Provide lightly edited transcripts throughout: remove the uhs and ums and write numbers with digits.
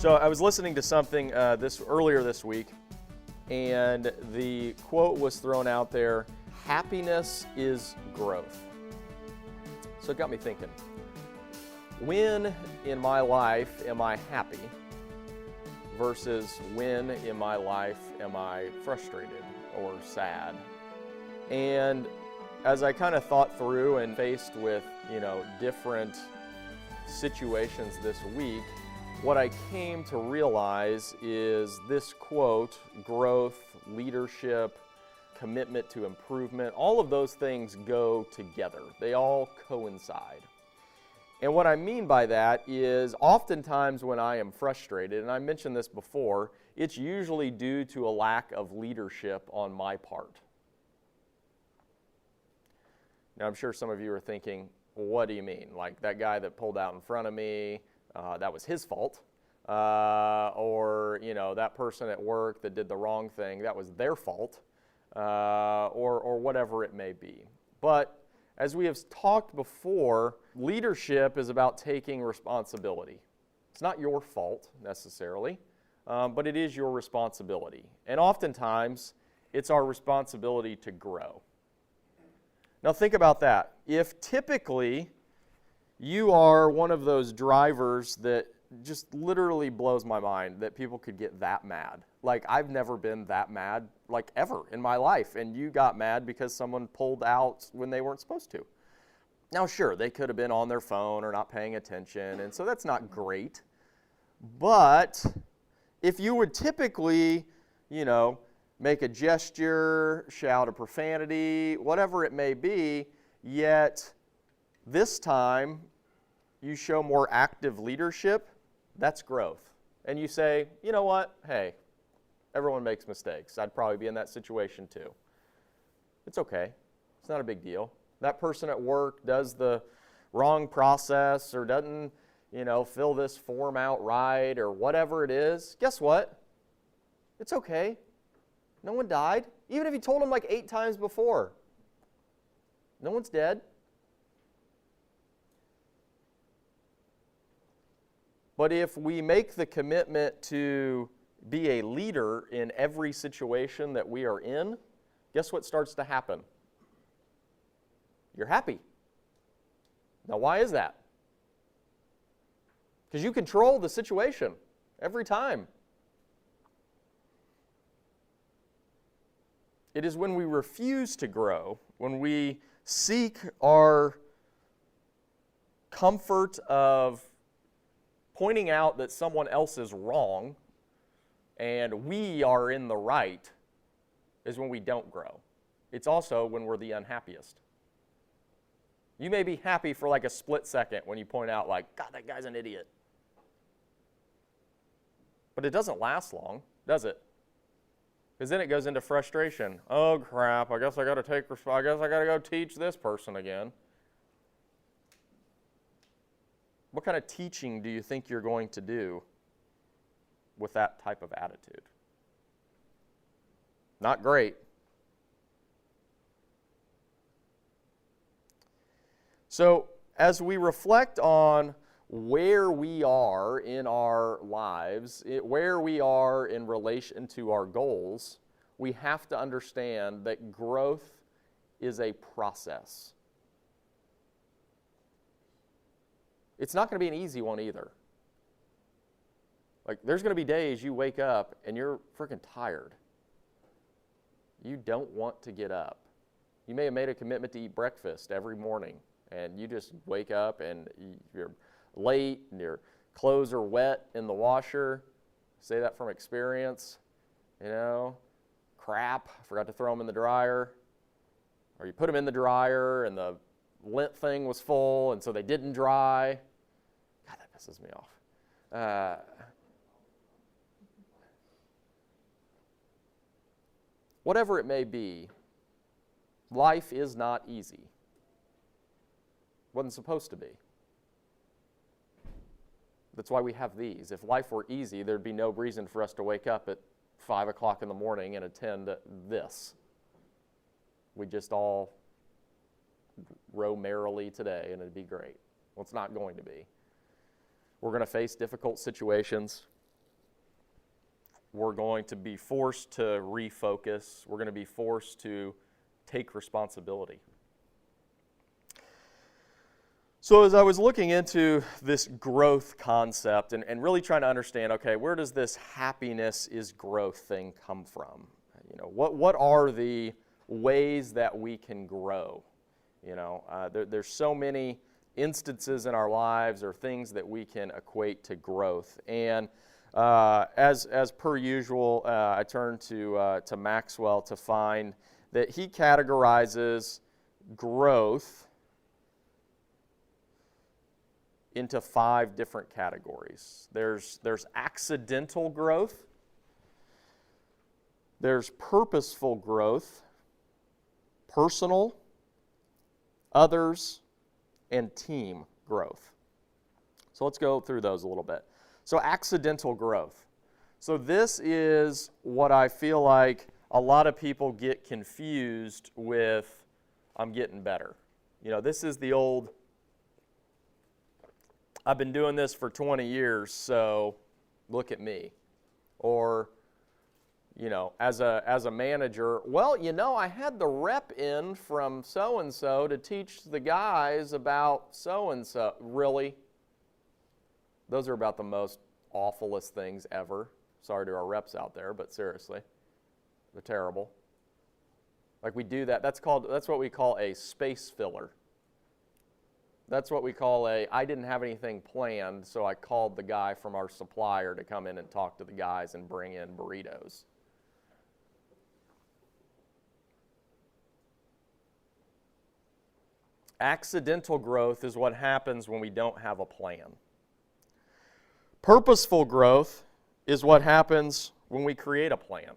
So I was listening to something earlier this week, and the quote was thrown out there, happiness is growth. So it got me thinking, when in my life am I happy versus when in my life am I frustrated or sad? And as I kind of thought through and faced with, different situations this week, what I came to realize is this quote, growth, leadership, commitment to improvement, all of those things go together. They all coincide. And what I mean by that is oftentimes when I am frustrated, and I mentioned this before, it's usually due to a lack of leadership on my part. Now, I'm sure some of you are thinking, well, what do you mean? Like that guy that pulled out in front of me, that was his fault. Or, that person at work that did the wrong thing, that was their fault. Or whatever it may be. But as we have talked before, leadership is about taking responsibility. It's not your fault necessarily, but it is your responsibility. And oftentimes, it's our responsibility to grow. Now think about that. If typically you are one of those drivers that just literally blows my mind that people could get that mad. Like, I've never been that mad, like, ever in my life, and you got mad because someone pulled out when they weren't supposed to. Now, sure, they could have been on their phone or not paying attention, and so that's not great. But if you would typically, make a gesture, shout a profanity, whatever it may be, yet this time you show more active leadership, that's growth. And you say, you know what, hey, everyone makes mistakes. I'd probably be in that situation too. It's okay. It's not a big deal. That person at work does the wrong process or doesn't, fill this form out right or whatever it is. Guess what? It's okay. No one died. Even if you told them like 8 times before. No one's dead. But if we make the commitment to be a leader in every situation that we are in, guess what starts to happen? You're happy. Now, why is that? Because you control the situation every time. It is when we refuse to grow, when we seek our comfort of pointing out that someone else is wrong and we are in the right, is when we don't grow. It's also when we're the unhappiest. You may be happy for like a split second when you point out like, God, that guy's an idiot. But it doesn't last long, does it? Because then it goes into frustration. Oh crap, I guess I got to go teach this person again. What kind of teaching do you think you're going to do with that type of attitude? Not great. So, as we reflect on where we are in our lives, where we are in relation to our goals, we have to understand that growth is a process. It's not going to be an easy one either. Like, there's going to be days you wake up and you're freaking tired. You don't want to get up. You may have made a commitment to eat breakfast every morning, and you just wake up and you're late and your clothes are wet in the washer. Say that from experience. Crap, I forgot to throw them in the dryer. Or you put them in the dryer and the lint thing was full, and so they didn't dry. God, that pisses me off. Whatever it may be, life is not easy. Wasn't supposed to be. That's why we have these. If life were easy, there'd be no reason for us to wake up at 5 o'clock in the morning and attend this. We just all row merrily today and it'd be great. Well, it's not going to be. We're going to face difficult situations. we're going to be forced to refocus. We're going to be forced to take responsibility. So as I was looking into this growth concept and really trying to understand, okay, where does this happiness is growth thing come from? You know, what are the ways that we can grow? You know, there's so many instances in our lives or things that we can equate to growth. And as per usual, I turned to Maxwell to find that he categorizes growth into 5 different categories. There's accidental growth, there's purposeful growth, personal, others, and team growth. So let's go through those a little bit. So accidental growth. So this is what I feel like a lot of people get confused with, I'm getting better. You know, this is the old, I've been doing this for 20 years, so look at me. Or, you know, as a manager, well, you know, I had the rep in from so-and-so to teach the guys about so-and-so. Really? Those are about the most awfulest things ever. Sorry to our reps out there, but seriously, they're terrible. Like we do that, that's what we call a space filler. That's what we call I didn't have anything planned, so I called the guy from our supplier to come in and talk to the guys and bring in burritos. Accidental growth is what happens when we don't have a plan. Purposeful growth is what happens when we create a plan.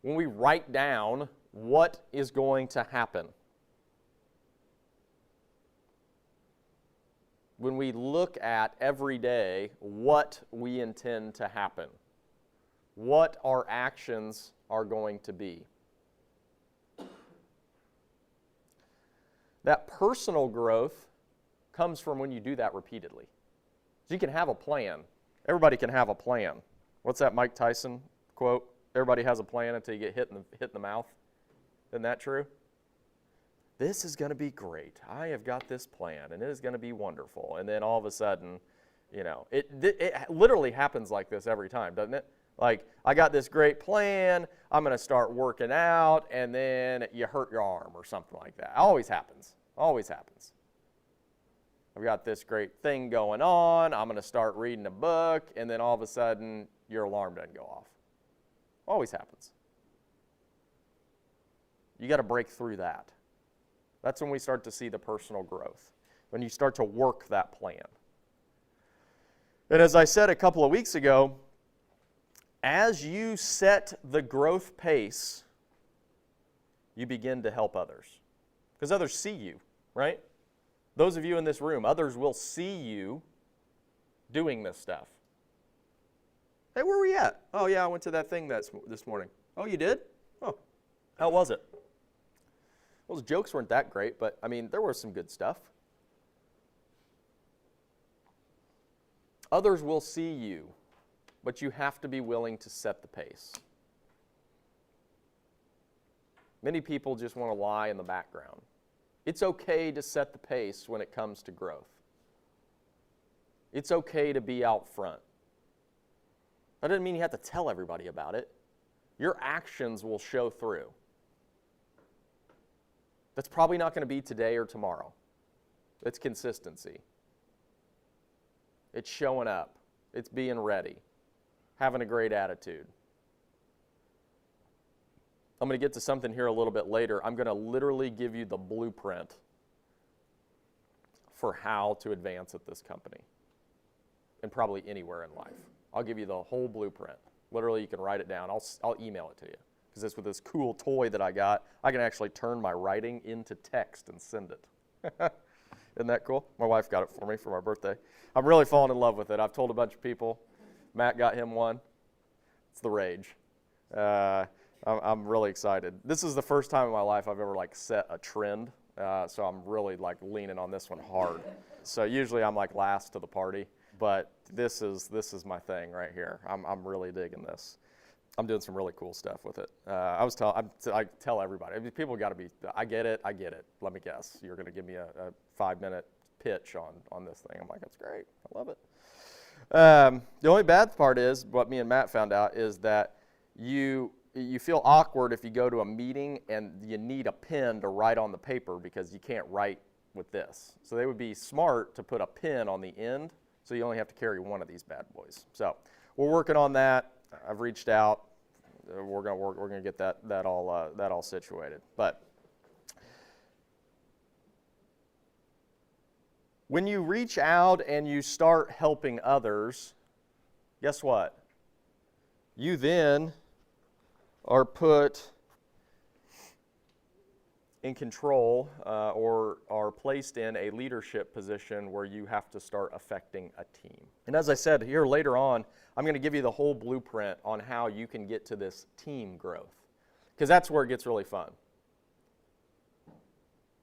When we write down what is going to happen. When we look at every day what we intend to happen. What our actions are going to be. That personal growth comes from when you do that repeatedly. So you can have a plan. Everybody can have a plan. What's that Mike Tyson quote? Everybody has a plan until you get hit in the mouth. Isn't that true? This is going to be great. I have got this plan, and it is going to be wonderful. And then all of a sudden, you know, it literally happens like this every time, doesn't it? Like, I got this great plan, I'm going to start working out, and then you hurt your arm or something like that. Always happens. Always happens. I've got this great thing going on, I'm going to start reading a book, and then all of a sudden, your alarm doesn't go off. Always happens. You got to break through that. That's when we start to see the personal growth, when you start to work that plan. And as I said a couple of weeks ago, as you set the growth pace, you begin to help others. Because others see you, right? Those of you in this room, others will see you doing this stuff. Hey, where were we at? Oh, yeah, I went to that thing this morning. Oh, you did? Oh, how was it? Well, the jokes weren't that great, but, I mean, there was some good stuff. Others will see you, but you have to be willing to set the pace. Many people just want to lie in the background. It's okay to set the pace when it comes to growth. It's okay to be out front. That doesn't mean you have to tell everybody about it. Your actions will show through. That's probably not going to be today or tomorrow. It's consistency. It's showing up. It's being ready. Having a great attitude. I'm going to get to something here a little bit later. I'm going to literally give you the blueprint for how to advance at this company and probably anywhere in life. I'll give you the whole blueprint. Literally, you can write it down. I'll email it to you. Because it's with this cool toy that I got, I can actually turn my writing into text and send it. Isn't that cool? My wife got it for me for my birthday. I'm really falling in love with it. I've told a bunch of people. Matt got him one. It's the rage. I'm really excited. This is the first time in my life I've ever set a trend, so I'm really leaning on this one hard. So usually I'm last to the party. but this is my thing right here. I'm really digging this. I'm doing some really cool stuff with it. I tell everybody. I mean, people got to be. I get it. Let me guess. You're going to give me a 5-minute pitch on this thing. I'm like, that's great. I love it. The only bad part is what me and Matt found out is that you feel awkward if you go to a meeting and you need a pen to write on the paper because you can't write with this. So they would be smart to put a pen on the end, so you only have to carry one of these bad boys. So we're working on that. I've reached out. We're gonna get that all situated. But when you reach out and you start helping others, guess what? You then are put in control or are placed in a leadership position where you have to start affecting a team. And as I said, here later on, I'm going to give you the whole blueprint on how you can get to this team growth, because that's where it gets really fun.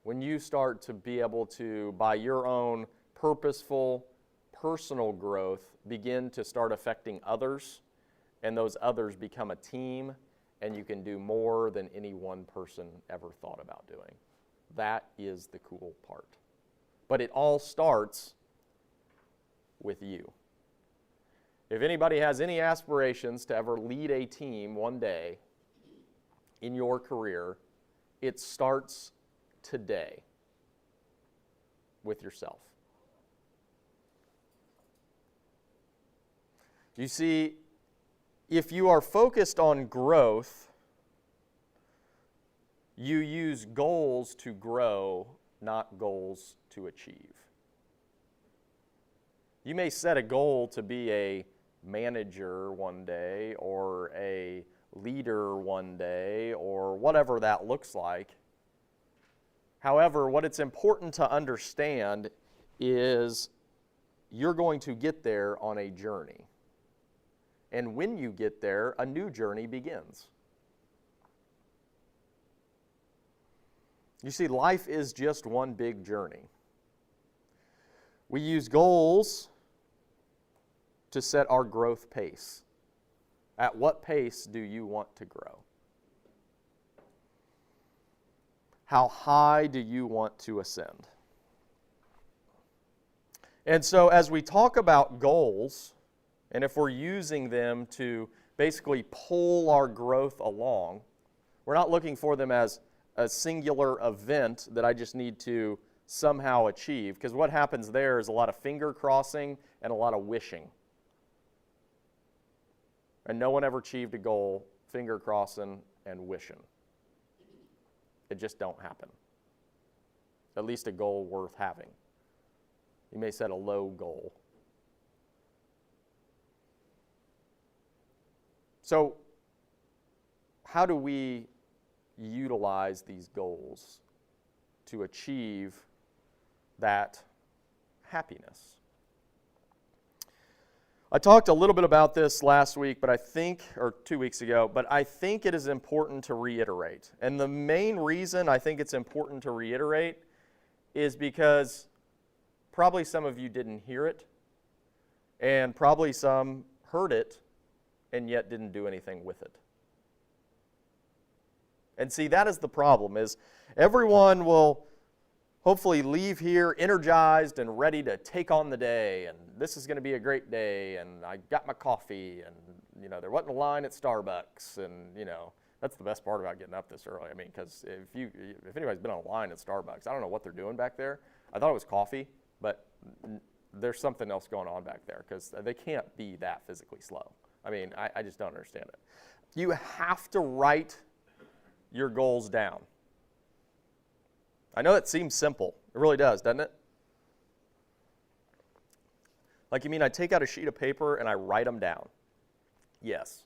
When you start to be able to, by your own purposeful, personal growth, begin to start affecting others, and those others become a team, and you can do more than any one person ever thought about doing. That is the cool part. But it all starts with you. If anybody has any aspirations to ever lead a team one day in your career, it starts today with yourself. You see, if you are focused on growth, you use goals to grow, not goals to achieve. You may set a goal to be a manager one day or a leader one day or whatever that looks like. However, what it's important to understand is you're going to get there on a journey. And when you get there, a new journey begins. You see, life is just one big journey. We use goals to set our growth pace. At what pace do you want to grow? How high do you want to ascend? And so as we talk about goals, and if we're using them to basically pull our growth along, we're not looking for them as a singular event that I just need to somehow achieve, because what happens there is a lot of finger crossing and a lot of wishing. And no one ever achieved a goal finger crossing and wishing. It just don't happen. At least a goal worth having. You may set a low goal. So, how do we utilize these goals to achieve that happiness? I talked a little bit about this last week, or 2 weeks ago, but I think it is important to reiterate. And the main reason I think it's important to reiterate is because probably some of you didn't hear it, and probably some heard it, and yet didn't do anything with it. And see, that is the problem, is everyone will hopefully leave here energized and ready to take on the day, and this is going to be a great day, and I got my coffee, and there wasn't a line at Starbucks, and that's the best part about getting up this early. I mean, because if anybody's been on a line at Starbucks, I don't know what they're doing back there. I thought it was coffee, but there's something else going on back there, because they can't be that physically slow. I mean, I just don't understand it. You have to write your goals down. I know it seems simple. It really does, doesn't it? Like, you mean I take out a sheet of paper and I write them down? Yes.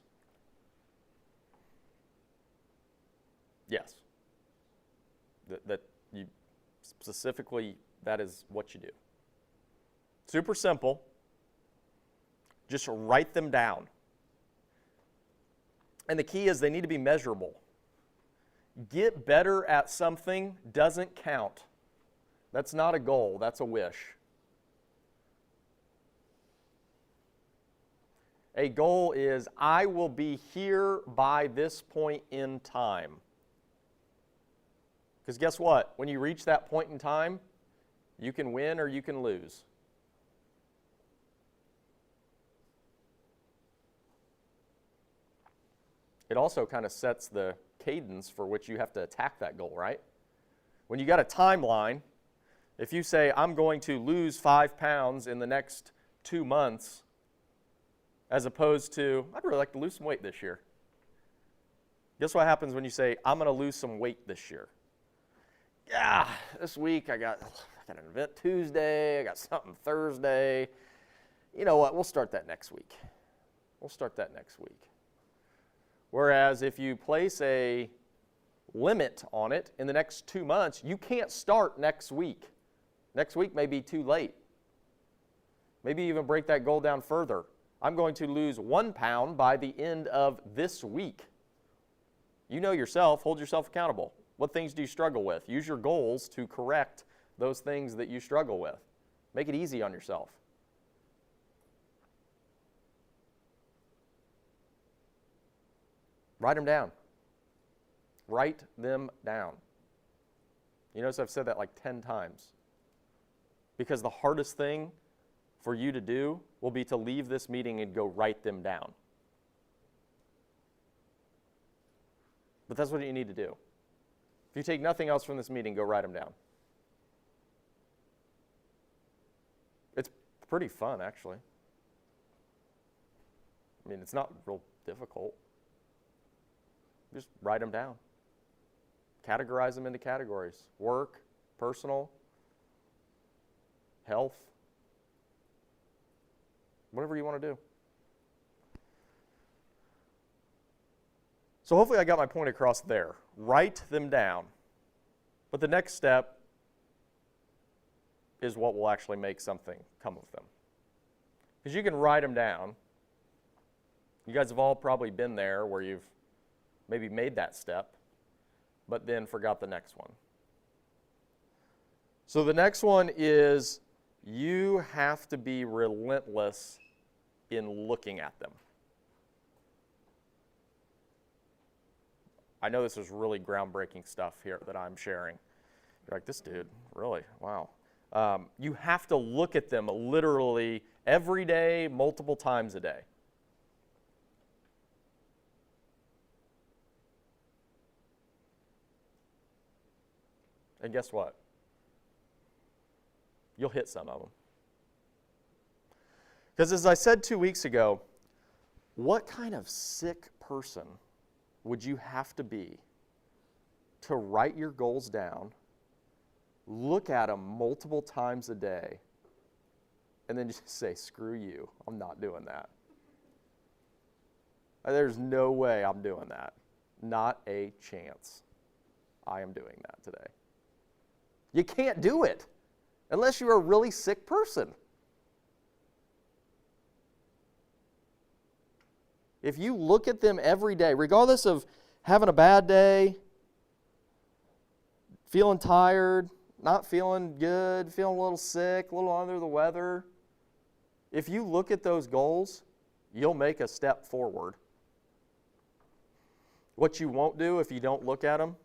Yes. That you specifically, that is what you do. Super simple. Just write them down. And the key is they need to be measurable. Get better at something doesn't count. That's not a goal, that's a wish. A goal is, I will be here by this point in time. Because guess what? When you reach that point in time, you can win or you can lose. It also kind of sets the cadence for which you have to attack that goal, right? When you got a timeline, if you say, I'm going to lose 5 pounds in the next 2 months, as opposed to, I'd really like to lose some weight this year. Guess what happens when you say, I'm going to lose some weight this year? Yeah, this week I got an event Tuesday, I got something Thursday. You know what, we'll start that next week. Whereas if you place a limit on it in the next 2 months, you can't start next week. Next week may be too late. Maybe even break that goal down further. I'm going to lose 1 pound by the end of this week. You know yourself, hold yourself accountable. What things do you struggle with? Use your goals to correct those things that you struggle with. Make it easy on yourself. Write them down. Write them down. You notice I've said that like 10 times. Because the hardest thing for you to do will be to leave this meeting and go write them down. But that's what you need to do. If you take nothing else from this meeting, go write them down. It's pretty fun, actually. I mean, it's not real difficult. Just write them down. Categorize them into categories. Work, personal, health, whatever you want to do. So hopefully I got my point across there. Write them down. But the next step is what will actually make something come of them. Because you can write them down. You guys have all probably been there where you've maybe made that step, but then forgot the next one. So the next one is you have to be relentless in looking at them. I know this is really groundbreaking stuff here that I'm sharing. You're like, this dude, really? Wow. You have to look at them literally every day, multiple times a day. And guess what? You'll hit some of them. Because as I said 2 weeks ago, what kind of sick person would you have to be to write your goals down, look at them multiple times a day, and then just say, screw you, I'm not doing that. There's no way I'm doing that. Not a chance. I am doing that today. You can't do it unless you're a really sick person. If you look at them every day, regardless of having a bad day, feeling tired, not feeling good, feeling a little sick, a little under the weather, if you look at those goals, you'll make a step forward. What you won't do if you don't look at them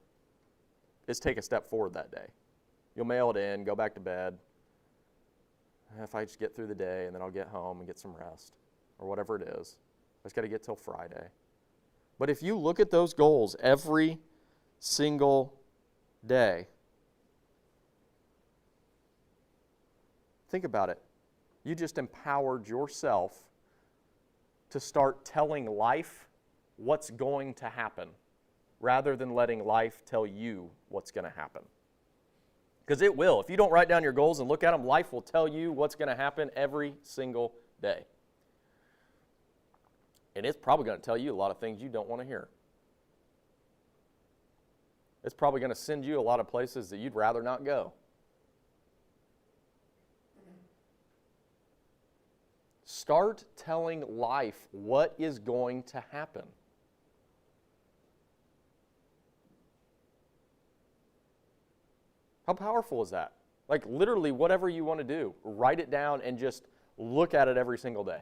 is take a step forward that day. You'll mail it in, go back to bed. If I just get through the day and then I'll get home and get some rest, or whatever it is. I just got to get till Friday. But if you look at those goals every single day, think about it. You just empowered yourself to start telling life what's going to happen rather than letting life tell you what's going to happen. Because it will. If you don't write down your goals and look at them, life will tell you what's going to happen every single day. And it's probably going to tell you a lot of things you don't want to hear. It's probably going to send you a lot of places that you'd rather not go. Start telling life what is going to happen. How powerful is that? Like literally whatever you want to do, write it down and just look at it every single day.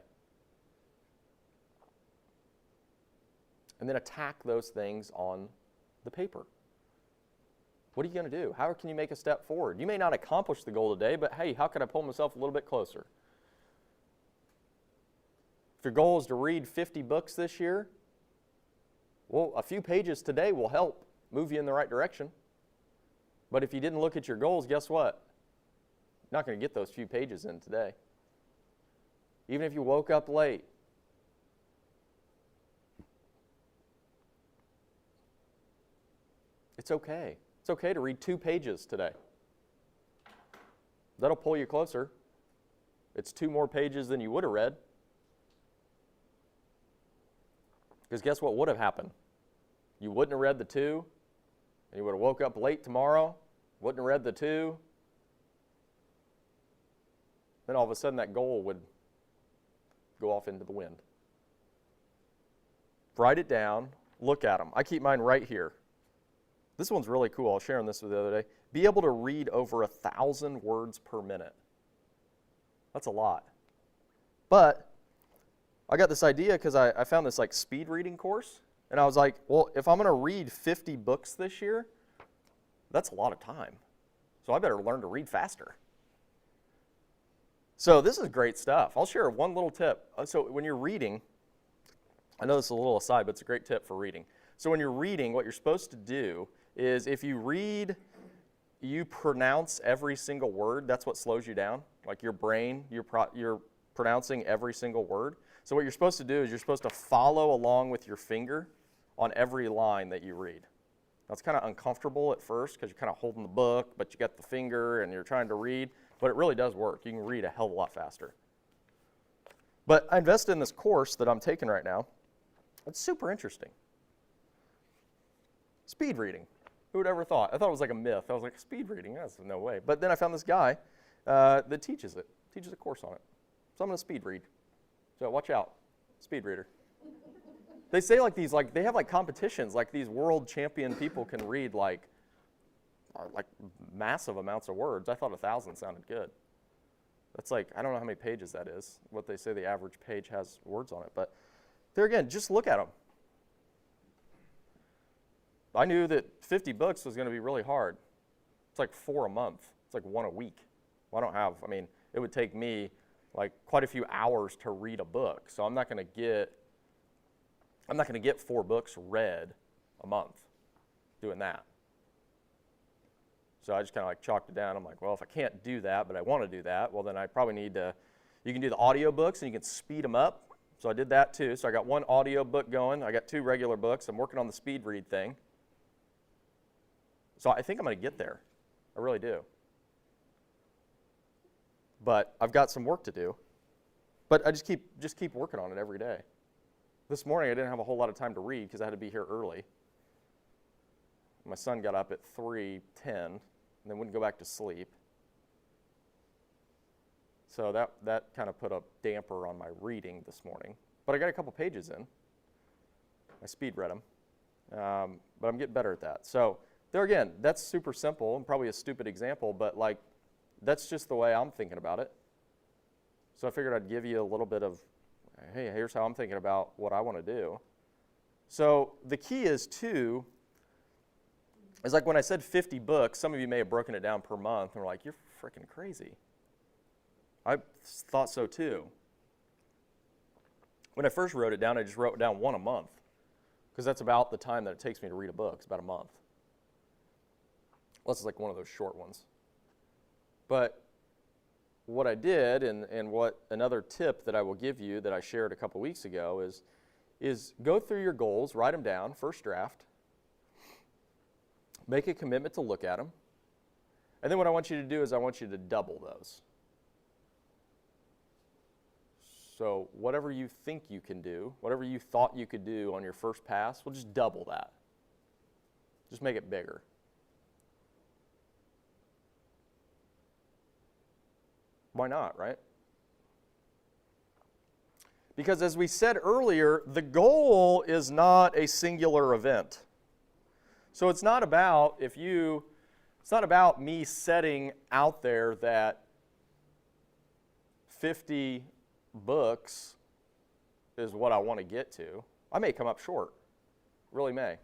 and then attack those things on the paper. What are you going to do? How can you make a step forward? You may not accomplish the goal today, but hey, how can I pull myself a little bit closer? If your goal is to read 50 books this year, well, a few pages today will help move you in the right direction. But if you didn't look at your goals, guess what? You're not going to get those few pages in today. Even if you woke up late. It's okay. It's okay to read 2 pages today. That'll pull you closer. It's 2 more pages than you would have read. Because guess what would have happened? You wouldn't have read the 2, and you would have woke up late tomorrow, wouldn't have read the 2. Then all of a sudden that goal would go off into the wind. Write it down, look at them. I keep mine right here. This one's really cool. I was sharing this with the other day. Be able to read over 1,000 words per minute. That's a lot. But I got this idea because I found this like speed reading course. And I was like, well, if I'm going to read 50 books this year, that's a lot of time. So I better learn to read faster. So this is great stuff. I'll share one little tip. So when you're reading, I know this is a little aside, but it's a great tip for reading. So when you're reading, what you're supposed to do is if you read, you pronounce every single word. That's what slows you down. Like your brain, you're pronouncing every single word. So what you're supposed to do is you're supposed to follow along with your finger on every line that you read. Now it's kind of uncomfortable at first because you're kind of holding the book, but you got the finger and you're trying to read. But it really does work. You can read a hell of a lot faster. But I invested in this course that I'm taking right now. It's super interesting. Speed reading. Who would ever thought? I thought it was like a myth. I was like, speed reading? That's no way. But then I found this guy that teaches a course on it. So I'm going to speed read. So watch out, speed reader. They say like these, like they have like competitions, like these world champion people can read like massive amounts of words. I thought 1,000 sounded good. That's like, I don't know how many pages that is, what they say the average page has words on it. But there again, just look at them. I knew that 50 books was going to be really hard. It's like 4 a month. It's like 1 a week. Well, it would take me like quite a few hours to read a book. So I'm not going to get 4 books read a month doing that. So I just kind of like chalked it down. I'm like, well, if I can't do that, but I want to do that, well, then I probably need to, you can do the audio books and you can speed them up. So I did that too. So I got 1 audio book going. I got 2 regular books. I'm working on the speed read thing. So I think I'm going to get there. I really do. But I've got some work to do. But I just keep working on it every day. This morning I didn't have a whole lot of time to read because I had to be here early. My son got up at 3:10 and then wouldn't go back to sleep. So that kind of put a damper on my reading this morning. But I got a couple pages in. I speed read them. But I'm getting better at that. So there again, that's super simple and probably a stupid example, but like that's just the way I'm thinking about it. So I figured I'd give you a little bit of, hey, here's how I'm thinking about what I want to do. So the key is too, is like when I said 50 books, some of you may have broken it down per month and were like, you're freaking crazy. I thought so too. When I first wrote it down, I just wrote down 1 a month because that's about the time that it takes me to read a book. It's about a month. Unless it's like one of those short ones. But what I did, and what another tip that I will give you that I shared a couple weeks ago is go through your goals, write them down, first draft, make a commitment to look at them, and then what I want you to do is I want you to double those. So whatever you think you can do, whatever you thought you could do on your first pass, we'll just double that. Just make it bigger. Why not, right? Because as we said earlier, the goal is not a singular event. So it's not about it's not about me setting out there that 50 books is what I want to get to. I may come up short. really may.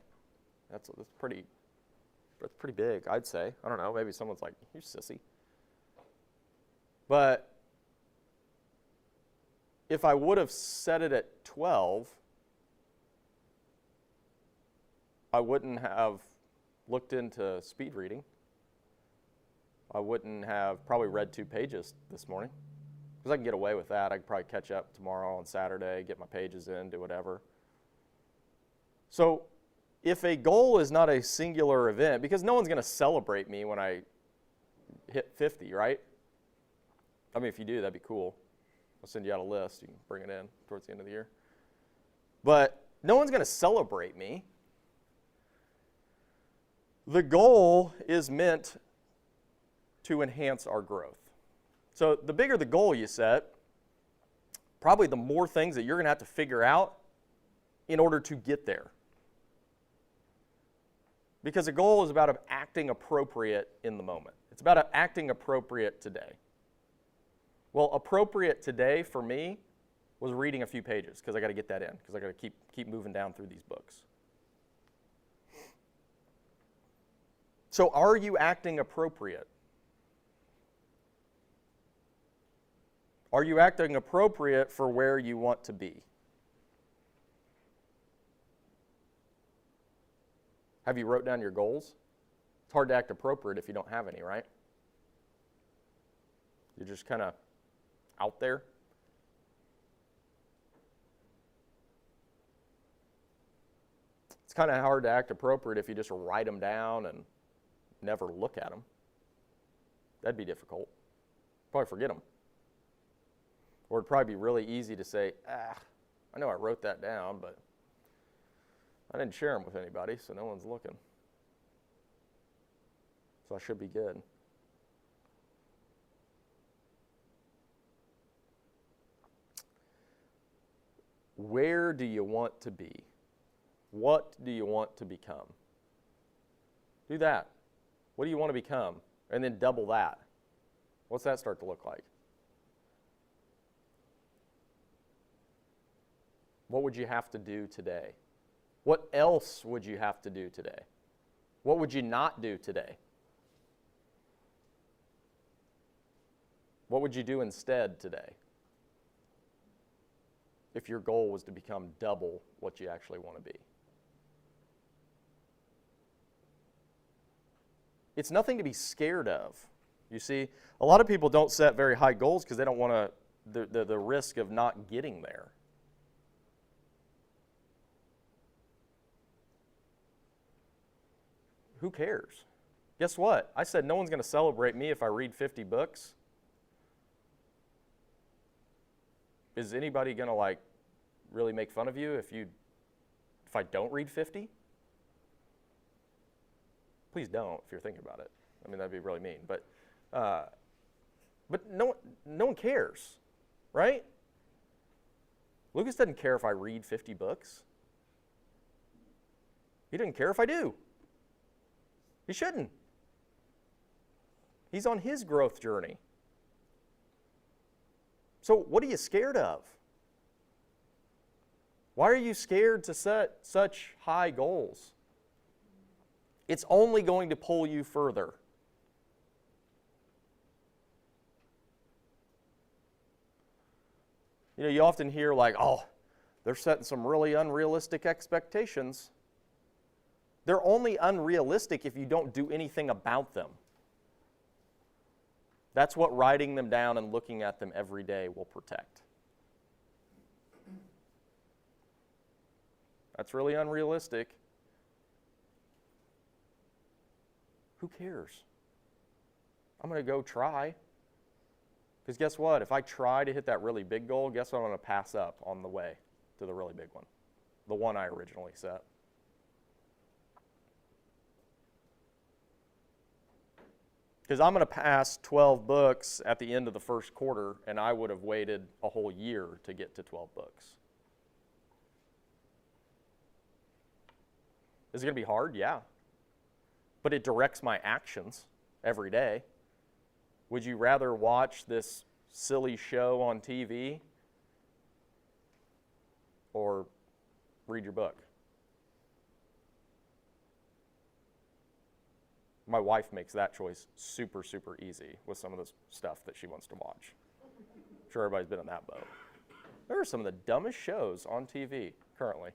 That's pretty big, I'd say. I don't know, maybe someone's like, you sissy. But if I would have set it at 12, I wouldn't have looked into speed reading. I wouldn't have probably read 2 pages this morning, because I can get away with that. I could probably catch up tomorrow on Saturday, get my pages in, do whatever. So if a goal is not a singular event, because no one's going to celebrate me when I hit 50, right? I mean, if you do, that'd be cool. I'll send you out a list. You can bring it in towards the end of the year. But no one's going to celebrate me. The goal is meant to enhance our growth. So the bigger the goal you set, probably the more things that you're going to have to figure out in order to get there. Because a goal is about acting appropriate in the moment. It's about acting appropriate today. Well, appropriate today for me was reading a few pages, because I got to get that in, because I got to keep moving down through these books. So are you acting appropriate? Are you acting appropriate for where you want to be? Have you wrote down your goals? It's hard to act appropriate if you don't have any, right? You're just kind of out there. It's kind of hard to act appropriate if you just write them down and never look at them. That'd be difficult. Probably forget them. Or it'd probably be really easy to say, I know I wrote that down, but I didn't share them with anybody, so no one's looking. So I should be good. Where do you want to be? What do you want to become? Do that. What do you want to become? And then double that. What's that start to look like? What would you have to do today? What else would you have to do today? What would you not do today? What would you do instead today if your goal was to become double what you actually want to be? It's nothing to be scared of. You see, a lot of people don't set very high goals because they don't want the risk of not getting there. Who cares? Guess what? I said no one's going to celebrate me if I read 50 books. Is anybody going to really make fun of you if I don't read 50? Please don't if you're thinking about it. I mean, that'd be really mean. But no one cares, right? Lucas doesn't care if I read 50 books. He doesn't care if I do. He shouldn't. He's on his growth journey. So what are you scared of? Why are you scared to set such high goals? It's only going to pull you further. You know, you often hear they're setting some really unrealistic expectations. They're only unrealistic if you don't do anything about them. That's what writing them down and looking at them every day will protect. That's really unrealistic. Who cares? I'm going to go try. Because guess what? If I try to hit that really big goal, guess what I'm going to pass up on the way to the really big one? The one I originally set. Because I'm going to pass 12 books at the end of the first quarter, and I would have waited a whole year to get to 12 books. Is it going to be hard? Yeah. But it directs my actions every day. Would you rather watch this silly show on TV or read your book? My wife makes that choice super, super easy with some of the stuff that she wants to watch. I'm sure everybody's been in that boat. There are some of the dumbest shows on TV currently.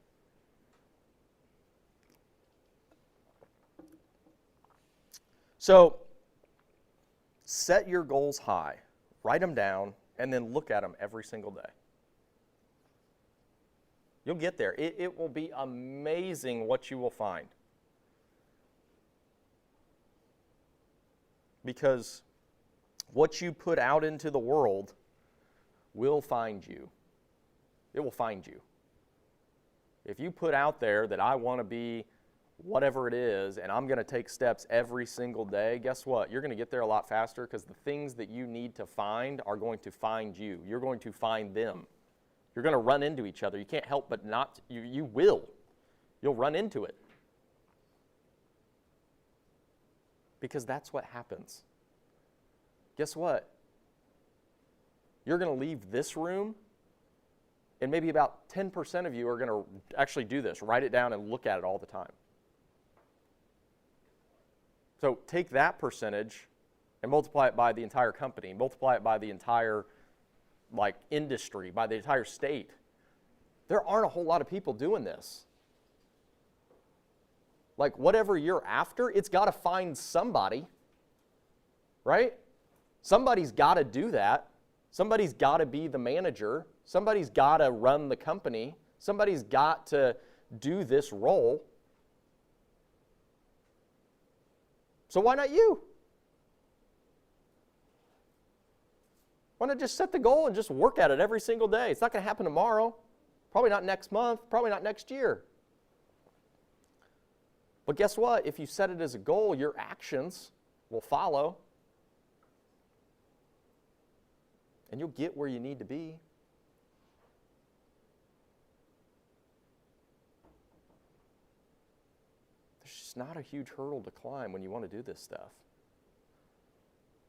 So, set your goals high, write them down, and then look at them every single day. You'll get there. It will be amazing what you will find. Because what you put out into the world will find you. It will find you. If you put out there that I want to be whatever it is, and I'm going to take steps every single day, guess what? You're going to get there a lot faster because the things that you need to find are going to find you. You're going to find them. You're going to run into each other. You can't help but not, you will. You'll run into it. Because that's what happens. Guess what? You're going to leave this room, and maybe about 10% of you are going to actually do this, write it down and look at it all the time. So take that percentage and multiply it by the entire company, multiply it by the entire industry, by the entire state. There aren't a whole lot of people doing this. Whatever you're after, it's got to find somebody, right? Somebody's got to do that. Somebody's got to be the manager. Somebody's got to run the company. Somebody's got to do this role. So why not you? Why not just set the goal and just work at it every single day? It's not going to happen tomorrow. Probably not next month. Probably not next year. But guess what? If you set it as a goal, your actions will follow. And you'll get where you need to be. There's just not a huge hurdle to climb when you want to do this stuff.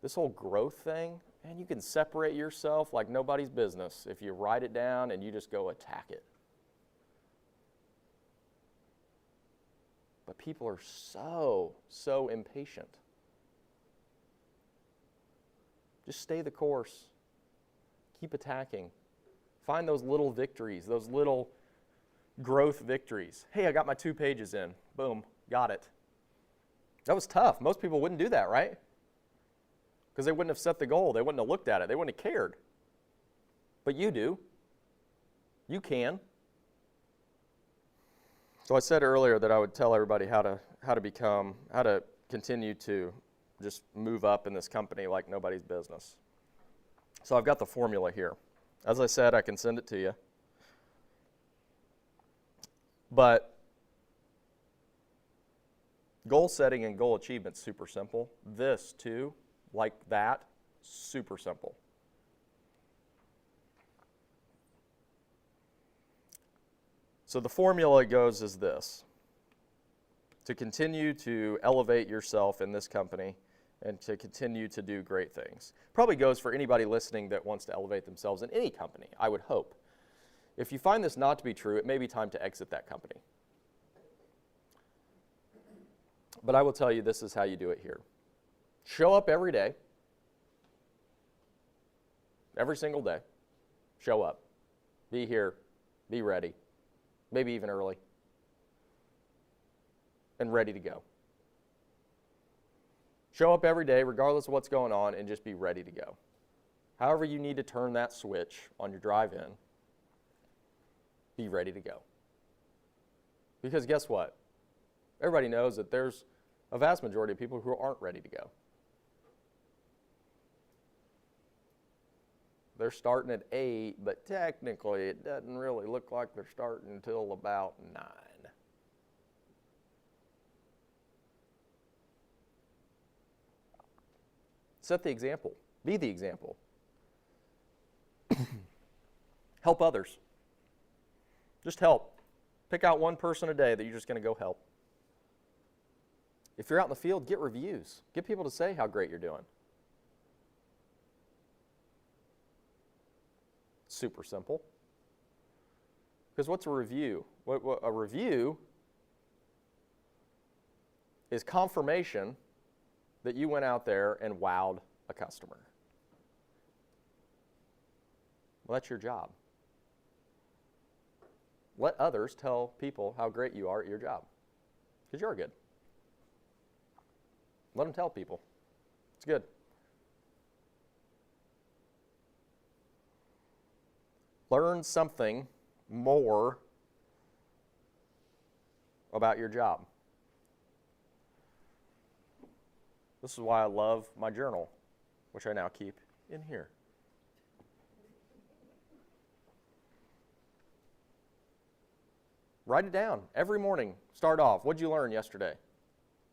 This whole growth thing, man, you can separate yourself like nobody's business if you write it down and you just go attack it. But people are so impatient. Just stay the course. Keep attacking. Find those little victories, those little growth victories. Hey, I got my 2 pages in. Boom, got it. That was tough. Most people wouldn't do that, right? Because they wouldn't have set the goal. They wouldn't have looked at it. They wouldn't have cared. But you do. You can. So I said earlier that I would tell everybody how to continue to just move up in this company like nobody's business. So I've got the formula here. As I said, I can send it to you. But goal setting and goal achievement is super simple. This too, like that, super simple. So the formula goes as this: to continue to elevate yourself in this company and to continue to do great things. Probably goes for anybody listening that wants to elevate themselves in any company, I would hope. If you find this not to be true, it may be time to exit that company. But I will tell you, this is how you do it here. Show up every day. Every single day. Show up. Be here. Be ready. Maybe even early. And ready to go. Show up every day, regardless of what's going on, and just be ready to go. However you need to turn that switch on your drive-in, be ready to go. Because guess what? Everybody knows that there's a vast majority of people who aren't ready to go. They're starting at 8, but technically it doesn't really look like they're starting until about 9. Set the example. Be the example. Help others. Just help. Pick out one person a day that you're just going to go help. If you're out in the field, get reviews. Get people to say how great you're doing. Super simple. Because what's a review? A review is confirmation that you went out there and wowed a customer? Well, that's your job. Let others tell people how great you are at your job, because you're good. Let them tell people. It's good. Learn something more about your job. This is why I love my journal, which I now keep in here. Write it down every morning. Start off. What'd you learn yesterday?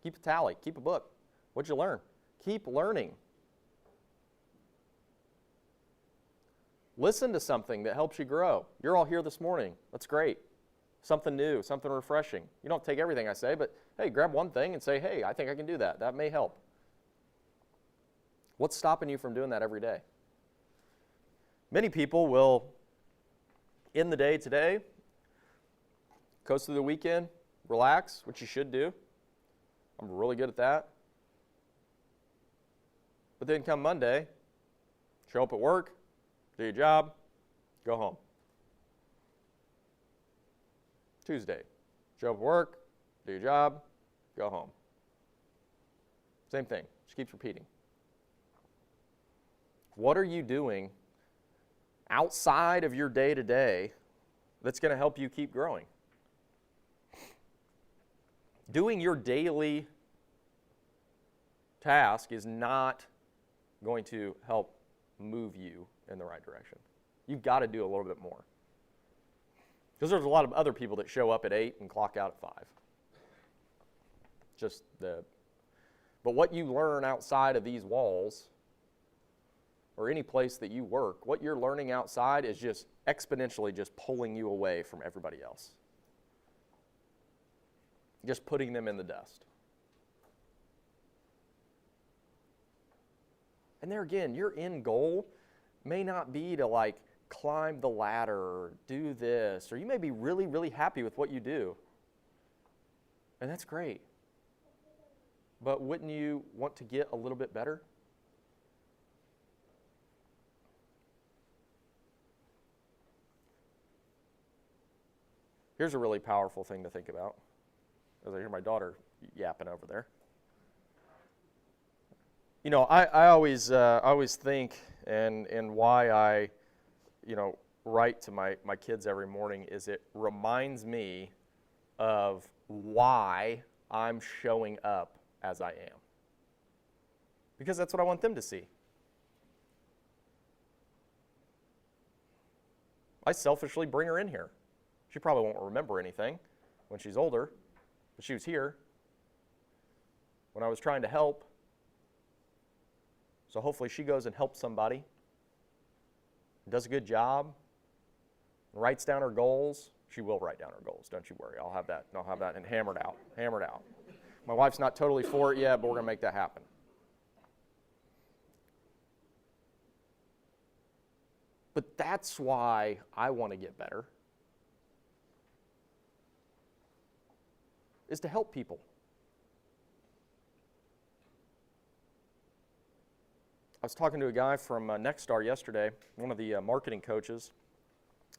Keep a tally. Keep a book. What'd you learn? Keep learning. Listen to something that helps you grow. You're all here this morning. That's great. Something new, something refreshing. You don't take everything I say, but hey, grab one thing and say, hey, I think I can do that. That may help. What's stopping you from doing that every day? Many people will end the day today, coast through the weekend, relax, which you should do. I'm really good at that. But then come Monday, show up at work, do your job, go home. Tuesday, show up at work, do your job, go home. Same thing, just keeps repeating. What are you doing outside of your day-to-day that's going to help you keep growing? Doing your daily task is not going to help move you in the right direction. You've got to do a little bit more. Because there's a lot of other people that show up at 8 and clock out at 5. But what you learn outside of these walls, or any place that you work, what you're learning outside is just exponentially just pulling you away from everybody else. Just putting them in the dust. And there again, your end goal may not be to like climb the ladder or do this, or you may be really, really happy with what you do. And that's great. But wouldn't you want to get a little bit better? Here's a really powerful thing to think about, as I hear my daughter yapping over there. You know, I always think, and why I, write to my kids every morning is it reminds me of why I'm showing up as I am. Because that's what I want them to see. I selfishly bring her in here. She probably won't remember anything when she's older, but she was here when I was trying to help. So hopefully she goes and helps somebody, does a good job, writes down her goals. She will write down her goals, don't you worry. I'll have that and hammered out. My wife's not totally for it yet, but we're going to make that happen. But that's why I want to get better, is to help people. I was talking to a guy from Nexstar yesterday, one of the marketing coaches,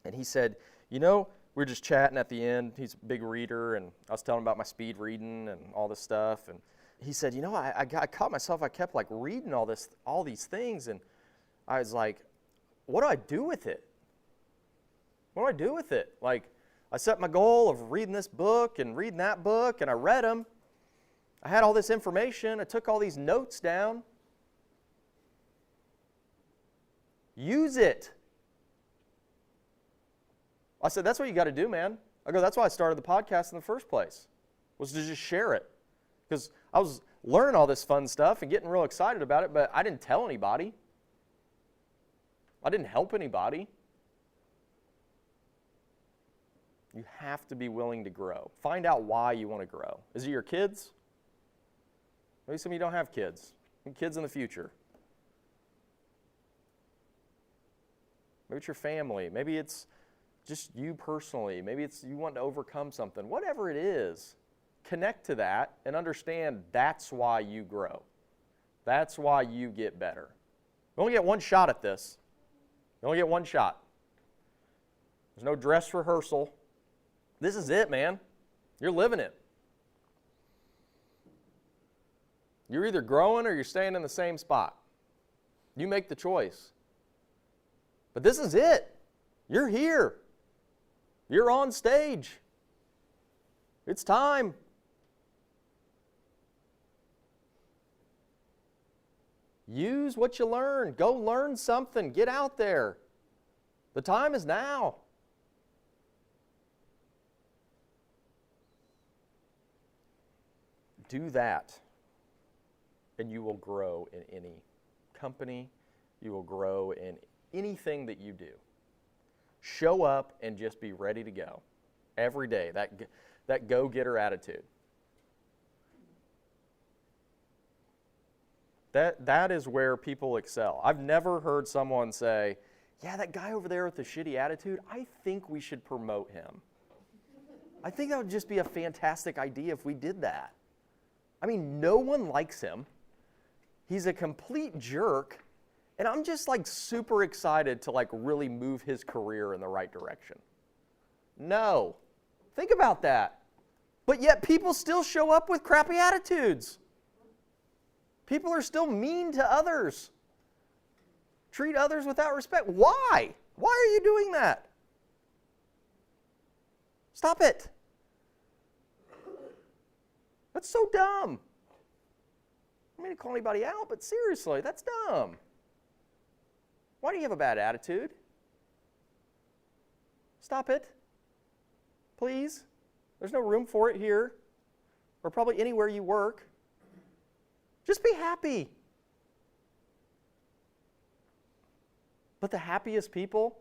and he said, we were just chatting at the end. He's a big reader, and I was telling him about my speed reading and all this stuff, and he said, I caught myself, I kept like reading all these things, and I was like, what do I do with it? What do I do with it? Like, I set my goal of reading this book and reading that book, and I read them. I had all this information. I took all these notes down. Use it. I said, that's what you got to do, man. I go, that's why I started the podcast in the first place, was to just share it. Because I was learning all this fun stuff and getting real excited about it, but I didn't tell anybody. I didn't help anybody. You have to be willing to grow. Find out why you want to grow. Is it your kids? Maybe some of you don't have kids. Kids in the future. Maybe it's your family. Maybe it's just you personally. Maybe it's you want to overcome something. Whatever it is, connect to that and understand that's why you grow. That's why you get better. You only get one shot at this. You only get one shot. There's no dress rehearsal. This is it, man. You're living it. You're either growing or you're staying in the same spot. You make the choice. But this is it. You're here. You're on stage. It's time. Use what you learn. Go learn something. Get out there. The time is now. Do that, and you will grow in any company. You will grow in anything that you do. Show up and just be ready to go every day. That go-getter attitude. That is where people excel. I've never heard someone say, yeah, that guy over there with the shitty attitude, I think we should promote him. I think that would just be a fantastic idea if we did that. I mean, no one likes him. He's a complete jerk. And I'm just like super excited to like really move his career in the right direction. No. Think about that. But yet people still show up with crappy attitudes. People are still mean to others. Treat others without respect. Why? Why are you doing that? Stop it. That's so dumb. I don't mean to call anybody out, but seriously, that's dumb. Why do you have a bad attitude? Stop it. Please. There's no room for it here, or probably anywhere you work. Just be happy. But the happiest people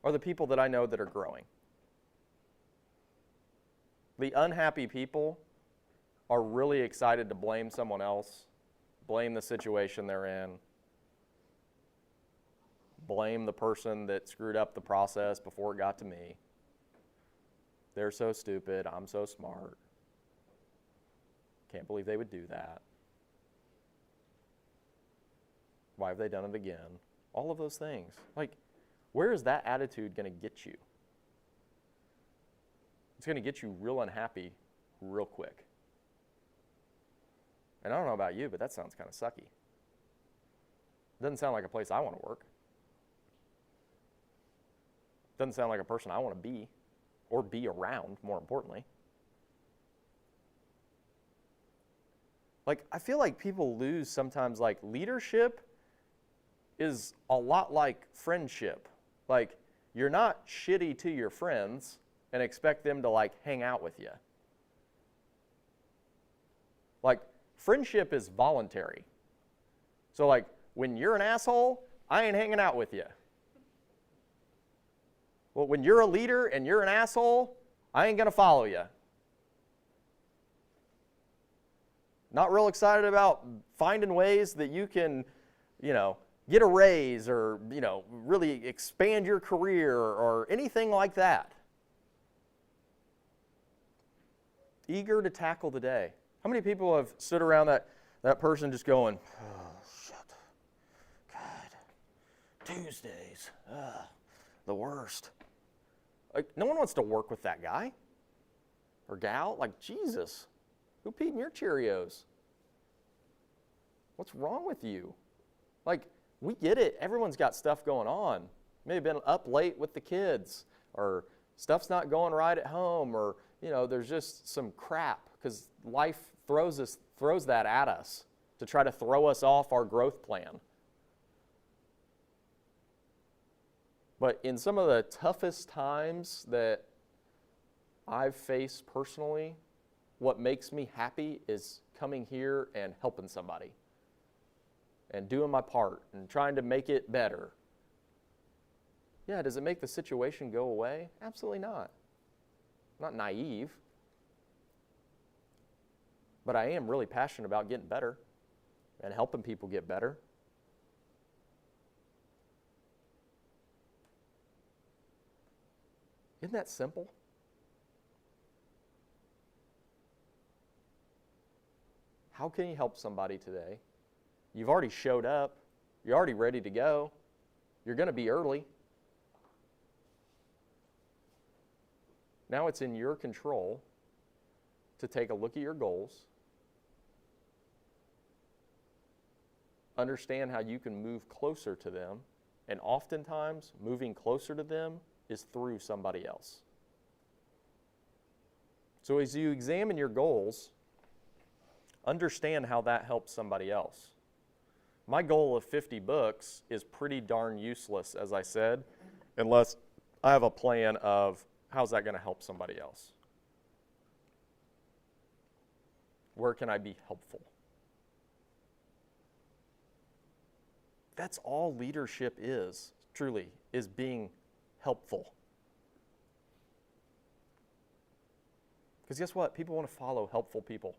are the people that I know that are growing. The unhappy people are really excited to blame someone else, blame the situation they're in, blame the person that screwed up the process before it got to me. They're so stupid, I'm so smart. Can't believe they would do that. Why have they done it again? All of those things. Like, where is that attitude going to get you? It's going to get you real unhappy real quick. And I don't know about you, but that sounds kind of sucky. Doesn't sound like a place I want to work. Doesn't sound like a person I want to be, or be around, more importantly. Like, I feel like people lose sometimes, like, leadership is a lot like friendship. Like, you're not shitty to your friends and expect them to, like, hang out with you. Like, friendship is voluntary. So, like, when you're an asshole, I ain't hanging out with you. Well, when you're a leader and you're an asshole, I ain't going to follow you. Not real excited about finding ways that you can, get a raise or, really expand your career or anything like that. Eager to tackle the day. How many people have stood around that person just going, oh, shit, God, Tuesdays, the worst. Like, no one wants to work with that guy or gal. Like, Jesus, who peed in your Cheerios? What's wrong with you? Like, we get it. Everyone's got stuff going on. May have been up late with the kids, or stuff's not going right at home, or, there's just some crap, because life throws that at us to try to throw us off our growth plan. But in some of the toughest times that I've faced personally, what makes me happy is coming here and helping somebody and doing my part and trying to make it better. Yeah, does it make the situation go away? Absolutely not. I'm not naive. But I am really passionate about getting better and helping people get better. Isn't that simple? How can you help somebody today You've already showed up. You're already ready to go. You're going to be early. Now it's in your control to take a look at your goals, understand how you can move closer to them, and oftentimes moving closer to them is through somebody else. So as you examine your goals, understand how that helps somebody else. My goal of 50 books is pretty darn useless, as I said, unless I have a plan of how's that going to help somebody else. Where can I be helpful? That's all leadership is, truly, is being helpful. Because guess what? People want to follow helpful people.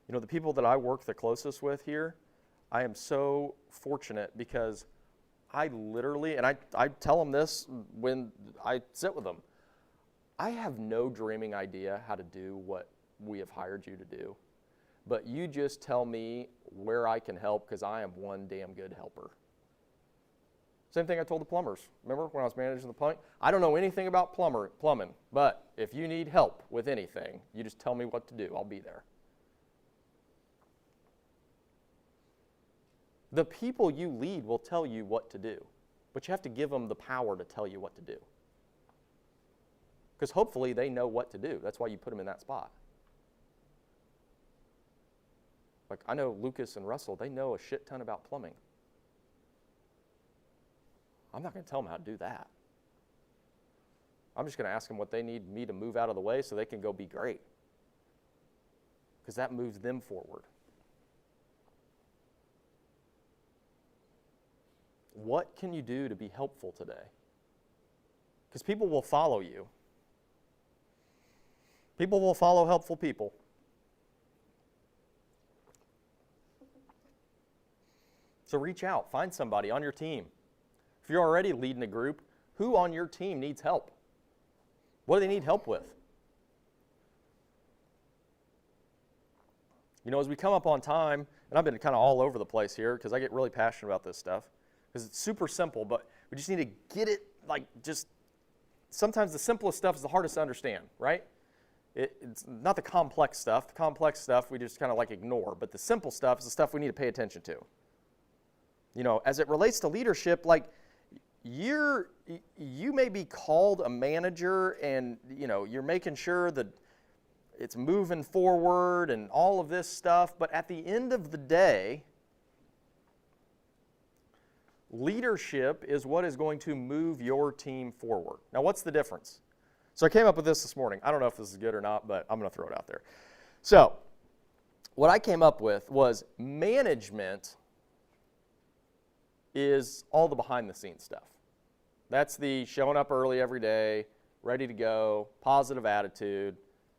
You know, the people that I work the closest with here, I am so fortunate because I literally, and I tell them this when I sit with them, I have no dreaming idea how to do what we have hired you to do, but you just tell me where I can help because I am one damn good helper. Same thing I told the plumbers. Remember when I was managing the plumbing? I don't know anything about plumbing, but if you need help with anything, you just tell me what to do. I'll be there. The people you lead will tell you what to do, but you have to give them the power to tell you what to do. Because hopefully they know what to do. That's why you put them in that spot. Like I know Lucas and Russell, they know a shit ton about plumbing. I'm not going to tell them how to do that. I'm just going to ask them what they need me to move out of the way so they can go be great. Because that moves them forward. What can you do to be helpful today? Because people will follow you. People will follow helpful people. So reach out, find somebody on your team. If you're already leading a group, who on your team needs help? What do they need help with? You know, as we come up on time, and I've been kind of all over the place here because I get really passionate about this stuff, because it's super simple, but we just need to get it, like, just, sometimes the simplest stuff is the hardest to understand, right? It's not the complex stuff. The complex stuff we just kind of like ignore, but the simple stuff is the stuff we need to pay attention to. You know, as it relates to leadership, like, you may be called a manager and, you know, you're making sure that it's moving forward and all of this stuff, but at the end of the day, leadership is what is going to move your team forward. Now, what's the difference? So I came up with this morning. I don't know if this is good or not, but I'm going to throw it out there. So what I came up with was management is all the behind-the-scenes stuff. That's the showing up early every day, ready to go, positive attitude.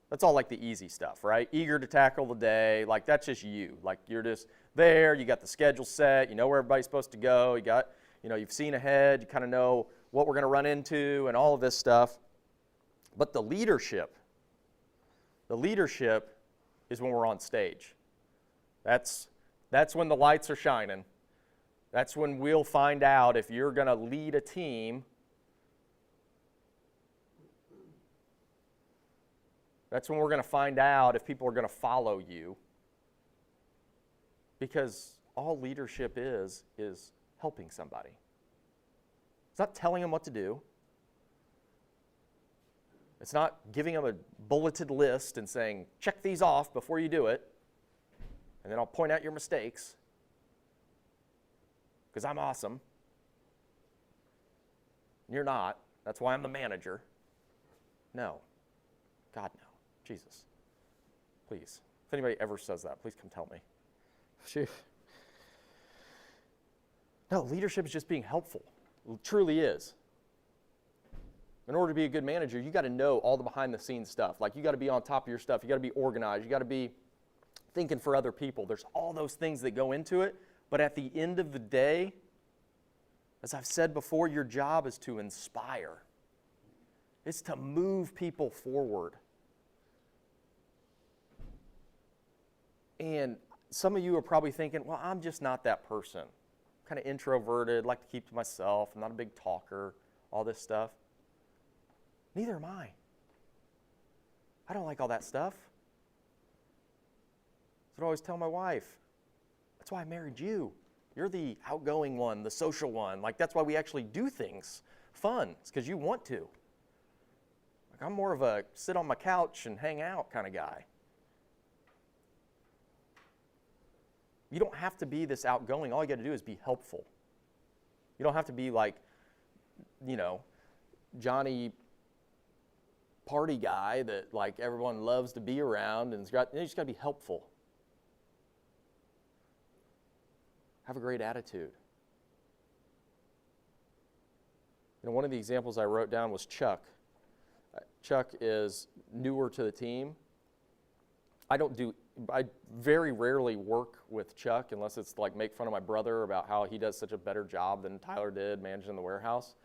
That's all like the easy stuff, right? Eager to tackle the day. Like, that's just you. Like, you're just there. You got the schedule set. You know where everybody's supposed to go. You've seen ahead. You kind of know what we're going to run into and all of this stuff. But the leadership is when we're on stage. That's when the lights are shining. That's when we'll find out if you're going to lead a team. That's when we're going to find out if people are going to follow you. Because all leadership is helping somebody. It's not telling them what to do. It's not giving them a bulleted list and saying, check these off before you do it, and then I'll point out your mistakes, because I'm awesome. You're not. That's why I'm the manager. No. God, no. Jesus. Please. If anybody ever says that, please come tell me. Phew. No, leadership is just being helpful. It truly is. In order to be a good manager, you got to know all the behind-the-scenes stuff. Like, you got to be on top of your stuff. You got to be organized. You got to be thinking for other people. There's all those things that go into it. But at the end of the day, as I've said before, your job is to inspire. It's to move people forward. And some of you are probably thinking, well, I'm just not that person. I'm kind of introverted, like to keep to myself. I'm not a big talker, all this stuff. Neither am I. I don't like all that stuff. That's what I always tell my wife. That's why I married you. You're the outgoing one, the social one. Like, that's why we actually do things fun. It's because you want to. Like, I'm more of a sit on my couch and hang out kind of guy. You don't have to be this outgoing. All you got to do is be helpful. You don't have to be like, Johnny party guy that like everyone loves to be around, and you just got to be helpful. Have a great attitude. One of the examples I wrote down was Chuck. Chuck is newer to the team. I very rarely work with Chuck unless it's like make fun of my brother about how he does such a better job than Tyler did managing the warehouse.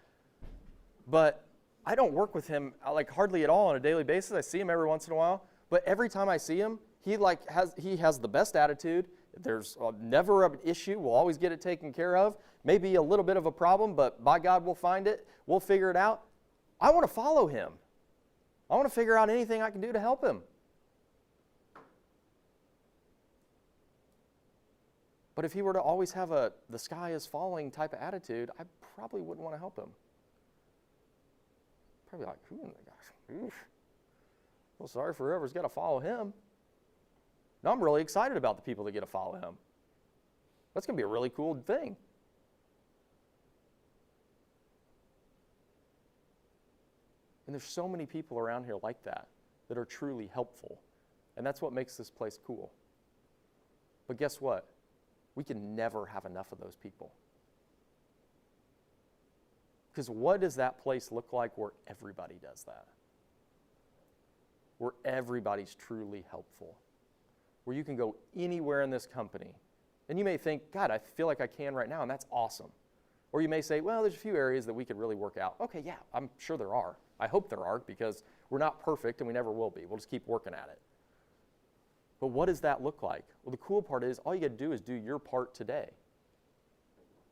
But I don't work with him like hardly at all on a daily basis. I see him every once in a while, but every time I see him, he has the best attitude. There's never an issue. We'll always get it taken care of. Maybe a little bit of a problem, but by God, we'll find it. We'll figure it out. I want to follow him. I want to figure out anything I can do to help him. But if he were to always have the sky is falling type of attitude, I probably wouldn't want to help him. Probably like, gosh, well, sorry for whoever's got to follow him. Now I'm really excited about the people that get to follow him. That's going to be a really cool thing. And there's so many people around here like that are truly helpful. And that's what makes this place cool. But guess what? We can never have enough of those people. Because what does that place look like where everybody does that? Where everybody's truly helpful. Where you can go anywhere in this company. And you may think, God, I feel like I can right now, and that's awesome. Or you may say, well, there's a few areas that we could really work out. Okay, yeah, I'm sure there are. I hope there are, because we're not perfect and we never will be. We'll just keep working at it. But what does that look like? Well, the cool part is all you got to do is do your part today.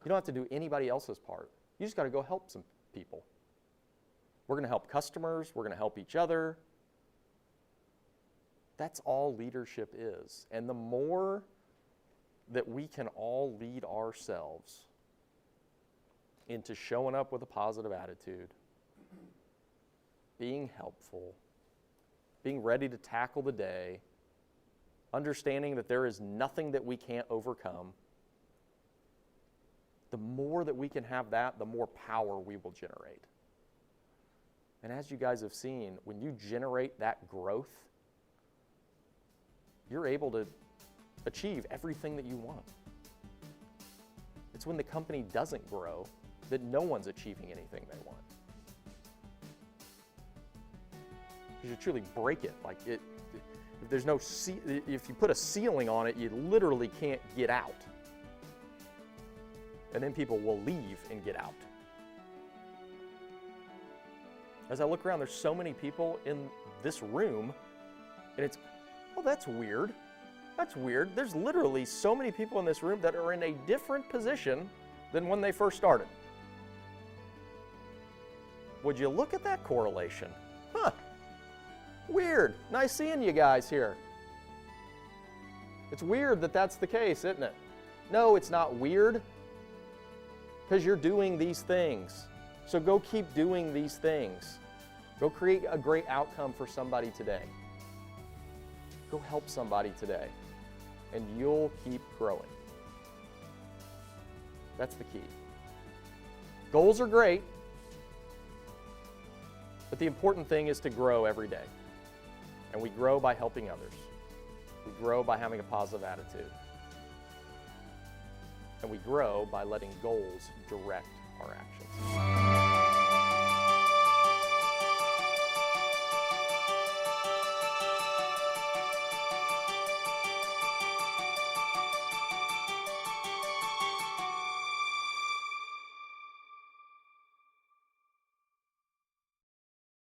You don't have to do anybody else's part. You just got to go help some people. We're going to help customers. We're going to help each other. That's all leadership is. And the more that we can all lead ourselves into showing up with a positive attitude, being helpful, being ready to tackle the day, understanding that there is nothing that we can't overcome, the more that we can have that, the more power we will generate. And as you guys have seen, when you generate that growth, you're able to achieve everything that you want. It's when the company doesn't grow that no one's achieving anything they want. Because you truly break it. Like if there's no if you put a ceiling on it, you literally can't get out. And then people will leave and get out. As I look around, there's so many people in this room, and it's, oh, that's weird. That's weird. There's literally so many people in this room that are in a different position than when they first started. Would you look at that correlation? Huh. Weird. Nice seeing you guys here. It's weird that that's the case, isn't it? No, it's not weird, because you're doing these things. So go keep doing these things. Go create a great outcome for somebody today. Go help somebody today, and you'll keep growing. That's the key. Goals are great, but the important thing is to grow every day. And we grow by helping others. We grow by having a positive attitude. And we grow by letting goals direct our actions.